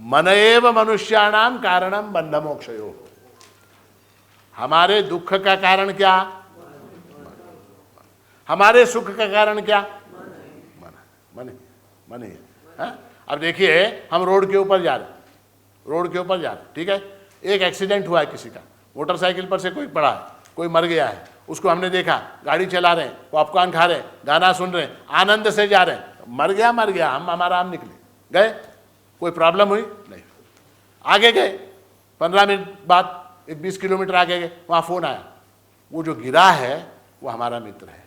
मन एव मनुष्याणाम कारणम बंध मोक्षयो। हमारे दुख का कारण क्या? हमारे सुख का कारण क्या? मन। मन मन ही है। अब देखिए, हम रोड के ऊपर जा रहे हैं, रोड के ऊपर जा रहे हैं, ठीक है, एक एक्सीडेंट हुआ है किसी का, मोटरसाइकिल पर से कोई पड़ा है, कोई मर गया है, उसको हमने देखा, गाड़ी चला रहे हैं, पॉपकॉर्न खा रहे हैं, गाना सुन रहे हैं, आनंद से जा रहे हैं, मर गया, हम हमारा हम निकले गए, कोई प्रॉब्लम हुई नहीं। आगे गए, 15 मिनट बाद एक 20 किलोमीटर आगे गए, वहाँ फ़ोन आया, वो जो गिरा है वो हमारा मित्र है।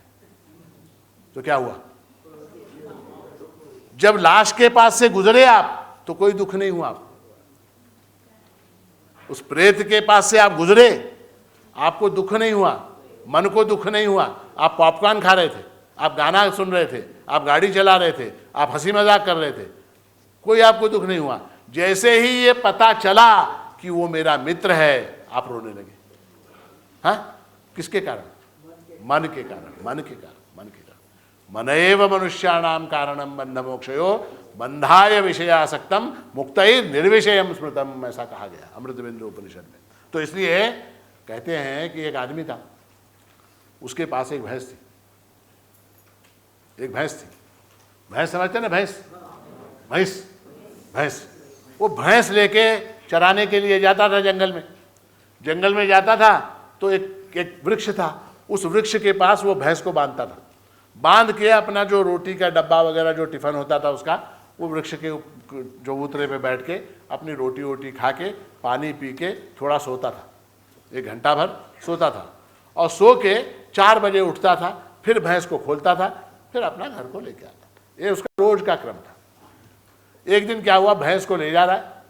तो क्या हुआ? जब लाश के पास से गुजरे आप तो कोई दुख नहीं हुआ, उस प्रेत के पास से आप गुजरे, आपको दुख नहीं हुआ, मन को दुख नहीं हुआ। आप पॉपकॉर्न खा रहे थे, आप गाना सुन रहे थे, आप गाड़ी चला रहे थे, आप हंसी मजाक कर रहे थे, कोई आपको दुख नहीं हुआ। जैसे ही ये पता चला कि वो मेरा मित्र है, आप रोने लगे। हाँ, किसके कारण? मन के कारण, मन के कारण, मन के कारण। मन एव मनुष्याणाम कारणम बंध मोक्षयो बंधाय विषयासक्तम मुक्तैर निर्विषयम स्मृतम, ऐसा कहा गया अमृत बिंदु उपनिषद में। तो इसलिए कहते हैं कि एक आदमी था, उसके पास एक भैंस थी, एक भैंस थी, भैंस समझते ना, भैंस, भैंस, भैंस। वो भैंस लेके चराने के लिए जाता था जंगल में, जंगल में जाता था तो एक वृक्ष था, उस वृक्ष के पास वो भैंस को बांधता था, बांध के अपना जो रोटी का डब्बा वगैरह जो टिफिन होता था उसका, वो वृक्ष के जो उतरे पे बैठ के अपनी रोटी वोटी खा के पानी पी के थोड़ा सोता था, 1 घंटा भर सोता था, और सो के 4 बजे उठता था, फिर भैंस को खोलता था, फिर अपना घर को लेके आता था। ये उसका रोज का क्रम था। एक दिन क्या हुआ, भैंस को ले जा रहा है,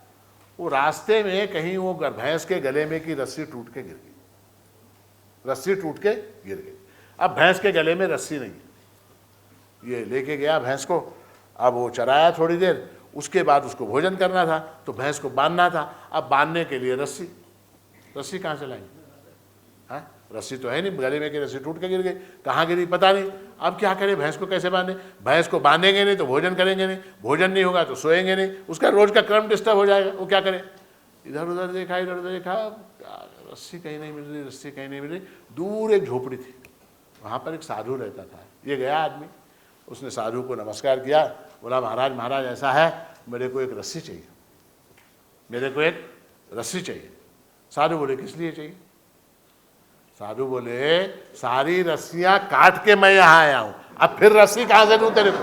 वो रास्ते में कहीं वो भैंस के गले में की रस्सी टूट के गिर गई, रस्सी टूट के गिर गई। अब भैंस के गले में रस्सी नहीं, ये लेके गया भैंस को, अब वो चराया थोड़ी देर, उसके बाद उसको भोजन करना था, तो भैंस को बांधना था। अब बांधने के लिए रस्सी, रस्सी कहाँ से लाएंगे? हाँ, रस्सी तो है नहीं, गले में की रस्सी टूट के गिर गई, कहाँ गिरी पता नहीं। अब क्या करें, भैंस को कैसे बांधे? भैंस को बांधेंगे नहीं तो भोजन करेंगे नहीं, भोजन नहीं होगा तो सोएंगे नहीं, उसका रोज का क्रम डिस्टर्ब हो जाएगा। वो क्या करे? इधर उधर देखा, इधर उधर देखा, रस्सी कहीं नहीं मिल रही, रस्सी कहीं नहीं मिल रही। दूर एक झोपड़ी थी, वहाँ पर एक साधु रहता था। ये गया आदमी, उसने साधु को नमस्कार किया, बोला महाराज महाराज ऐसा है, मेरे को एक रस्सी चाहिए, मेरे को एक रस्सी चाहिए। साधु बोले किस लिए चाहिए? साधु बोले सारी रस्सियां काट के मैं यहाँ आया हूं, अब फिर रस्सी कहाँ से दूं तेरे को?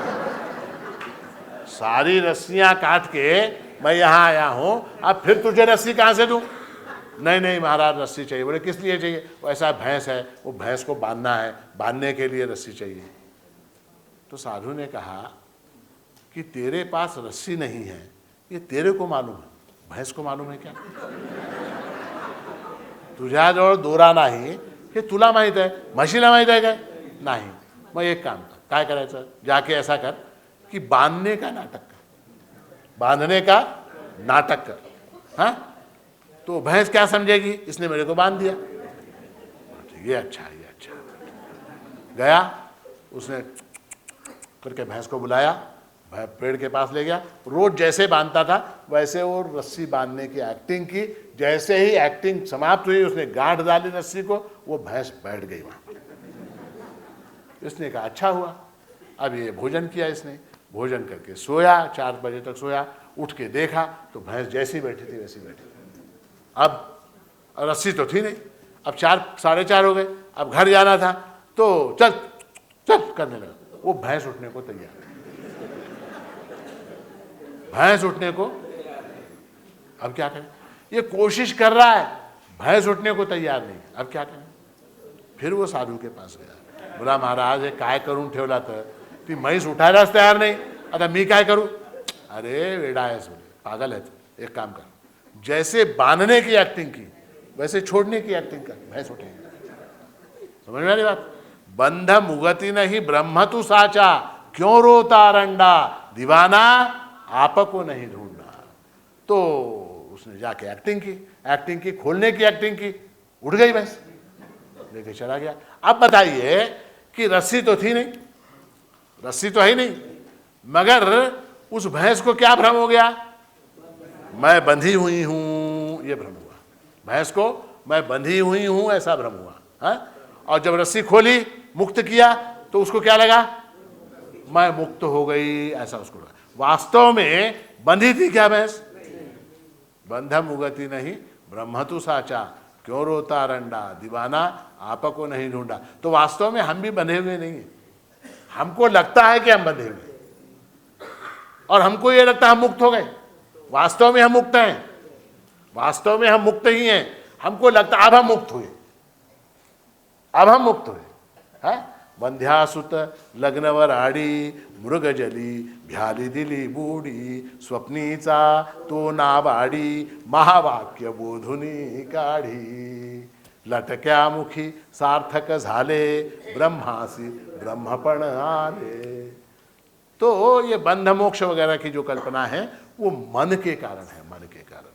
सारी रस्सियां काट के मैं यहाँ आया हूं, अब फिर तुझे रस्सी कहाँ से दूं? नहीं नहीं महाराज रस्सी चाहिए। बोले किस लिए चाहिए? वो ऐसा भैंस है, वो भैंस को बांधना है, बांधने के लिए रस्सी चाहिए। तो साधु ने कहा कि तेरे पास रस्सी नहीं है, ये तेरे को मालूम है, भैंस को मालूम है क्या? तुझ्याजवळ दोरा नाही हे तुला माहित आहे, म्हशीला माहित आहे काय? नाही। मग एक काम कर, काय करायचं, जाके ऐसा कर कि बांधने का नाटक कर, बांधने का नाटक कर। हाँ, तो भैंस क्या समझेगी, इसने मेरे को बांध दिया, ये अच्छा, ये अच्छा। गया, उसने करके भैंस को बुलाया, पेड़ के पास ले गया, रोज जैसे बांधता था वैसे वो रस्सी बांधने की एक्टिंग की। जैसे ही एक्टिंग समाप्त हुई, उसने गांठ डाली रस्सी को, वो भैंस बैठ गई वहां पर। इसने कहा अच्छा हुआ, अब ये भोजन किया, इसने भोजन करके सोया, 4 बजे तक सोया, उठ के देखा तो भैंस जैसी बैठी थी वैसी बैठी। अब रस्सी तो थी नहीं, अब 4 साढ़े 4 हो गए, अब घर जाना था, तो चल चल करने लगा। वो भैंस उठने को तैयार, भैंस उठने को, अब क्या करें? ये कोशिश कर रहा है, भैंस उठने को तैयार नहीं, अब क्या करें? फिर वो साधू के पास गया, बोला महाराज हे काय करून ठेवला तर, ती म्हैस उठायलाच तयार नाही, आता मी काय करू? अरे वेडा आहेस, बोले पागल है तू, एक काम कर, जैसे बांधने की एक्टिंग की वैसे छोड़ने की एक्टिंग कर, भैंस उठेगी। समझ में आ रही बात? बंध मुगति नहीं ब्रह्म तू साचा, क्यों रोता रंडा, दीवाना आपको नहीं ढूंढना। तो उसने जाके एक्टिंग की, खोलने की एक्टिंग की, उठ गई भैंस, लेके चला गया। अब बताइए कि रस्सी तो थी नहीं, रस्सी तो है नहीं, मगर उस भैंस को क्या भ्रम हो गया? मैं बंधी हुई हूं, ये भ्रम हुआ। भैंस को मैं बंधी हुई हूं ऐसा भ्रम हुआ है। और जब रस्सी खोली, मुक्त किया, तो उसको क्या लगा, मैं मुक्त हो गई, ऐसा उसको लगा। वास्तव में बंधी थी क्या भैंस? बंधम उगति नहीं ब्रह्म तु साचा, क्यों रोता रंडा, दीवाना आपको नहीं ढूंढा। तो वास्तव में हम भी बंधे हुए नहीं हैं। हमको लगता है कि हम बंधे हुए, और हमको ये लगता है हम मुक्त हो गए। वास्तव में हम मुक्त हैं, वास्तव में हम मुक्त ही हैं। हमको लगता अब हम मुक्त हुए, अब हम मुक्त हुए है। बंध्यासुत लग्नवर आडी, मृगजली भ्याली दिली बूडी, स्वप्नीचा तो नावाडी, महावाक्य बोधुनी काढी, लटक्या मुखी सार्थक झाले, ब्रह्मासी ब्रह्मपण आले। तो ये बंध मोक्ष वगैरह की जो कल्पना है वो मन के कारण है, मन के कारण।